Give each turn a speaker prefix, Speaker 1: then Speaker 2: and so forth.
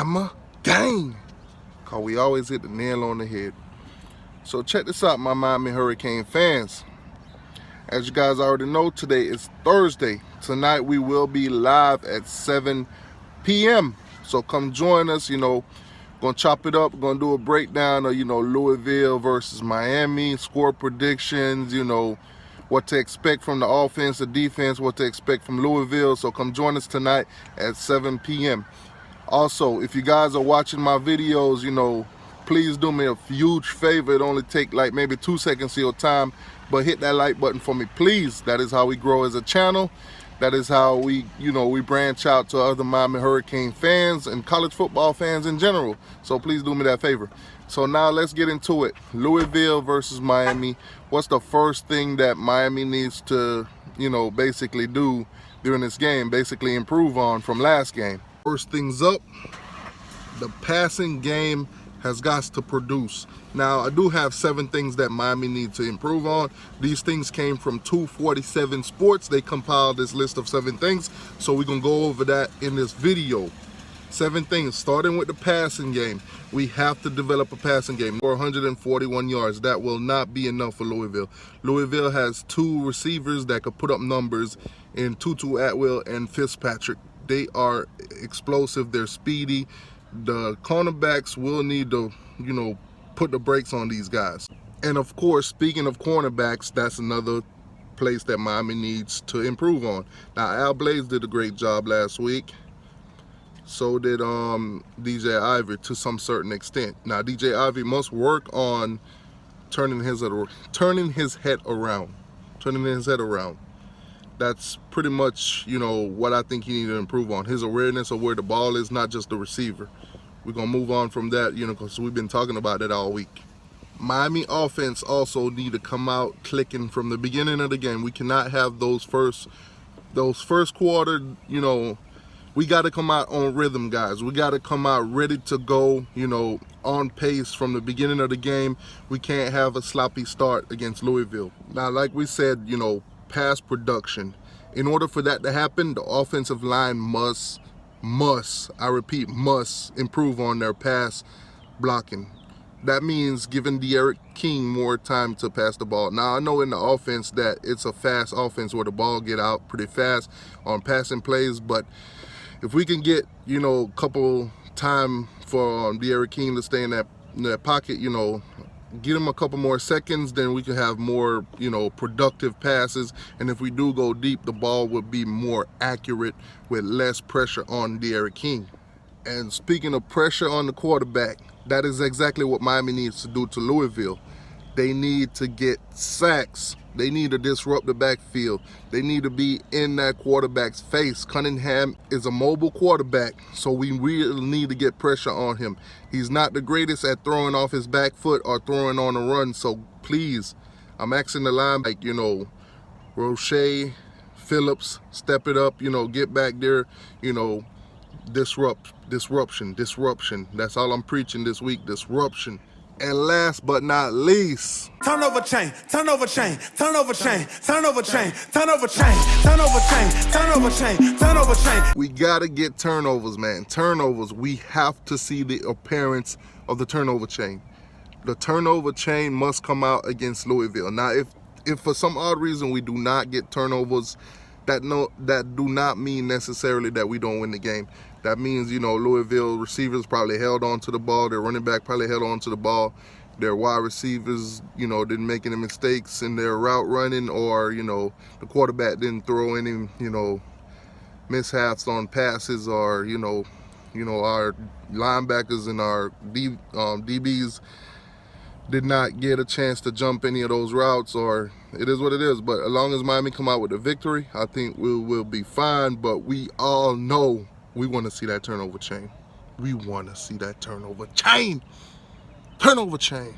Speaker 1: Bama gang. Cause we always hit the nail on the head. So check this out, my Miami Hurricane fans. As you guys already know, today is Thursday. Tonight we will be live at 7 p.m. So come join us, gonna chop it up, gonna do a breakdown of, Louisville versus Miami, score predictions, what to expect from the offense, the defense, what to expect from Louisville. So come join us tonight at 7 p.m. Also, if you guys are watching my videos, please do me a huge favor. It only take like maybe 2 seconds of your time, but hit that like button for me, please. That is how we grow as a channel. That is how we, we branch out to other Miami Hurricane fans and college football fans in general. So please do me that favor. So now let's get into it. Louisville versus Miami. What's the first thing that Miami needs to, basically do during this game? Basically improve on from last game. First things up, the passing game has got to produce. Now, I do have 7 things that Miami needs to improve on. These things came from 247 Sports. They compiled this list of 7 things, so we're gonna go over that in this video. 7 things, starting with the passing game. We have to develop a passing game. 441 yards, that will not be enough for Louisville. Louisville has 2 receivers that could put up numbers in Tutu Atwell and Fitzpatrick. They are explosive, they're speedy. The cornerbacks will need to, put the brakes on these guys. And of course, speaking of cornerbacks, that's another place that Miami needs to improve on. Now, Al Blades did a great job last week. So did DJ Ivey to some certain extent. Now, DJ Ivey must work on turning his head around. That's pretty much, what I think he needs to improve on. His awareness of where the ball is, not just the receiver. We're going to move on from that, because we've been talking about that all week. Miami offense also need to come out clicking from the beginning of the game. We cannot have those first quarter, we got to come out on rhythm, guys. We got to come out ready to go, on pace from the beginning of the game. We can't have a sloppy start against Louisville. Now, like we said, pass production. In order for that to happen, the offensive line must, I repeat, must improve on their pass blocking. That means giving De'Aaron King more time to pass the ball. Now, I know in the offense that it's a fast offense where the ball get out pretty fast on passing plays, but if we can get, a couple time for De'Aaron King to stay in that pocket, get him a couple more seconds, then we can have more, productive passes. And if we do go deep, the ball would be more accurate with less pressure on De'Aaron King. And speaking of pressure on the quarterback, that is exactly what Miami needs to do to Louisville. They need to get sacks. They need to disrupt the backfield. They need to be in that quarterback's face. Cunningham is a mobile quarterback, so we really need to get pressure on him. He's not the greatest at throwing off his back foot or throwing on a run, so please, I'm asking the line, Roche, Phillips, step it up, get back there, disruption. That's all I'm preaching this week, disruption. And last but not least,
Speaker 2: turnover chain, turnover chain, turnover chain, turnover chain, turnover chain, turnover chain, turnover chain, turnover chain.
Speaker 1: We gotta get turnovers, man. Turnovers. We have to see the appearance of the turnover chain. The turnover chain must come out against Louisville. Now, if for some odd reason we do not get turnovers, that do not mean necessarily that we don't win the game. That means, Louisville receivers probably held on to the ball. Their running back probably held on to the ball. Their wide receivers, didn't make any mistakes in their route running, or, the quarterback didn't throw any, mishaps on passes, or, our linebackers and our DBs did not get a chance to jump any of those routes, or it is what it is. But as long as Miami come out with a victory, I think we'll be fine. But we all know we want to see that turnover chain. We want to see that turnover chain. Turnover chain.